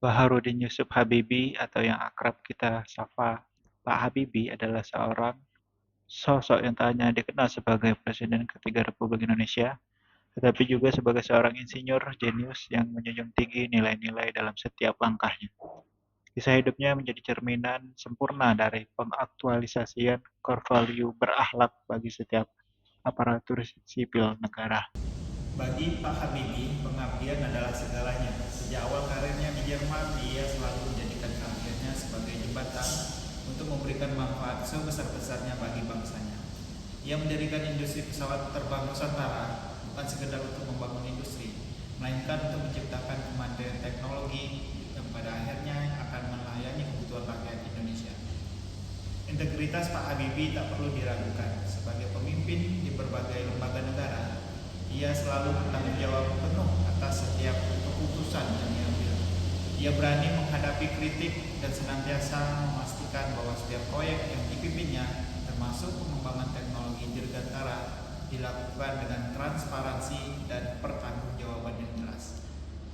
Baharudin Yusuf Habibie atau yang akrab kita sapa Pak Habibie adalah seorang sosok yang tak hanya dikenal sebagai Presiden ketiga Republik Indonesia, tetapi juga sebagai seorang insinyur jenius yang menjunjung tinggi nilai-nilai dalam setiap langkahnya. Kisah hidupnya menjadi cerminan sempurna dari pengaktualisasian core value berakhlak bagi setiap aparatur sipil negara. Bagi Pak Habibie, pengabdian adalah segalanya. Sejak awal karirnya di Jerman, ia selalu menjadikan keahliannya sebagai jembatan untuk memberikan manfaat sebesar-besarnya bagi bangsanya. Ia mendirikan industri pesawat terbang Nusantara bukan sekedar untuk membangun industri, melainkan untuk menciptakan kemandirian teknologi yang pada akhirnya akan melayani kebutuhan rakyat Indonesia. Integritas Pak Habibie tak perlu diragukan. Sebagai pemimpin di berbagai lembaga negara, ia selalu bertanggung jawab penuh atas setiap keputusan yang diambil. Ia berani menghadapi kritik dan senantiasa memastikan bahwa setiap proyek yang dipimpinnya, termasuk pengembangan teknologi dirgantara, dilakukan dengan transparansi dan pertanggungjawaban yang jelas.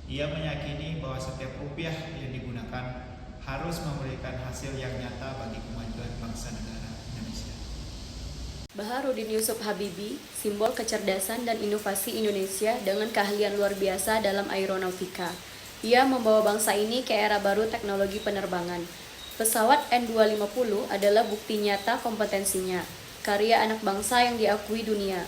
Ia meyakini bahwa setiap rupiah yang digunakan harus memberikan hasil yang nyata bagi kemajuan bangsa negara Indonesia. Baharudin Yusuf Habibie, simbol kecerdasan dan inovasi Indonesia dengan keahlian luar biasa dalam aeronautika. Ia membawa bangsa ini ke era baru teknologi penerbangan. Pesawat N250 adalah bukti nyata kompetensinya, karya anak bangsa yang diakui dunia.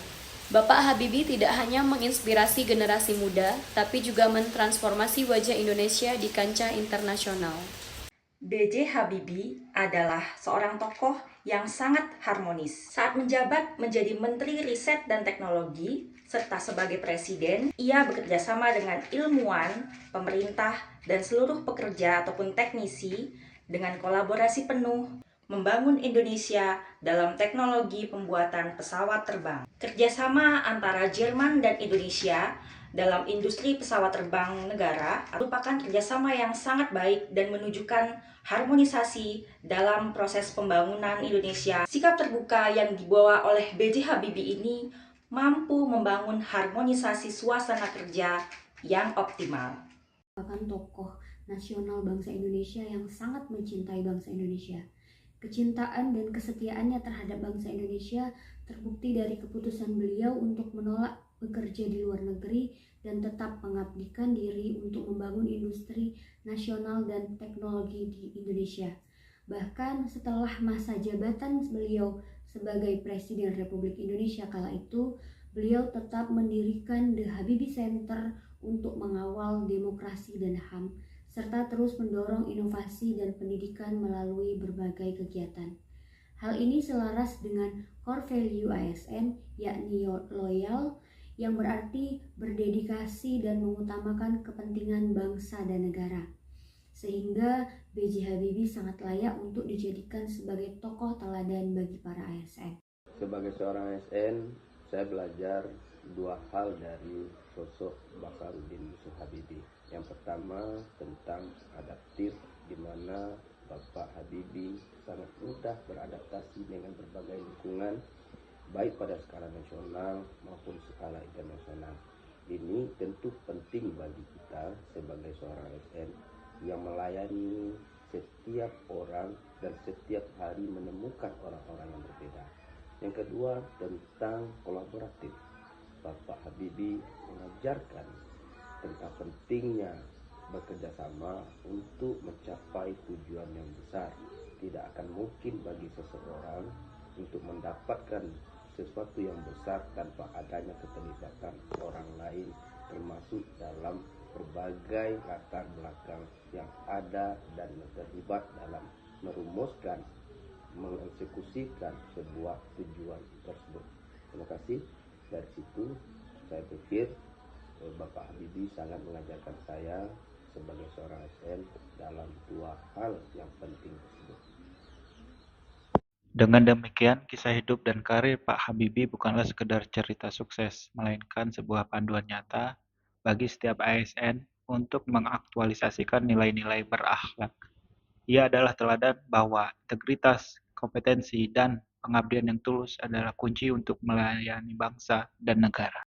Bapak Habibie tidak hanya menginspirasi generasi muda, tapi juga mentransformasi wajah Indonesia di kancah internasional. B.J. Habibie adalah seorang tokoh yang sangat harmonis. Saat menjabat menjadi Menteri Riset dan Teknologi, serta sebagai Presiden, ia bekerja sama dengan ilmuwan, pemerintah, dan seluruh pekerja ataupun teknisi dengan kolaborasi penuh membangun Indonesia dalam teknologi pembuatan pesawat terbang. Kerjasama antara Jerman dan Indonesia dalam industri pesawat terbang negara merupakan kerjasama yang sangat baik dan menunjukkan harmonisasi dalam proses pembangunan Indonesia. Sikap terbuka yang dibawa oleh B.J. Habibie ini mampu membangun harmonisasi suasana kerja yang optimal. Merupakan tokoh nasional bangsa Indonesia yang sangat mencintai bangsa Indonesia. Kecintaan dan kesetiaannya terhadap bangsa Indonesia terbukti dari keputusan beliau untuk menolak bekerja di luar negeri dan tetap mengabdikan diri untuk membangun industri nasional dan teknologi di Indonesia. Bahkan setelah masa jabatan beliau sebagai Presiden Republik Indonesia kala itu, beliau tetap mendirikan The Habibie Center untuk mengawal demokrasi dan HAM, serta terus mendorong inovasi dan pendidikan melalui berbagai kegiatan. Hal ini selaras dengan core value ASN, yakni loyal, yang berarti berdedikasi dan mengutamakan kepentingan bangsa dan negara. Sehingga B.J. Habibie sangat layak untuk dijadikan sebagai tokoh teladan bagi para ASN. Sebagai seorang ASN, saya belajar dua hal dari sosok Baharudin Yusuf Habibie. Yang pertama tentang adaptif, di mana Bapak Habibie sangat mudah beradaptasi dengan berbagai lingkungan, baik pada skala nasional maupun skala internasional. Ini tentu penting bagi kita sebagai seorang ASN yang melayani setiap orang dan setiap hari menemukan orang-orang yang berbeda. Yang kedua tentang kolaboratif. Bapak Habibie mengajarkan tentang pentingnya bekerja sama untuk mencapai tujuan yang besar. Tidak akan mungkin bagi seseorang untuk mendapatkan sesuatu yang besar tanpa adanya keterlibatan orang lain, termasuk dalam berbagai latar belakang yang ada dan terlibat dalam merumuskan, mengeksekusikan sebuah tujuan tersebut. Terima kasih. Dari situ saya pikir Bapak Habibie sangat mengajarkan saya sebagai seorang ASN dalam dua hal yang penting tersebut. Dengan demikian, kisah hidup dan karir Pak Habibie bukanlah sekedar cerita sukses, melainkan sebuah panduan nyata bagi setiap ASN untuk mengaktualisasikan nilai-nilai berakhlak. Ia adalah teladan bahwa integritas, kompetensi, dan pengabdian yang tulus adalah kunci untuk melayani bangsa dan negara.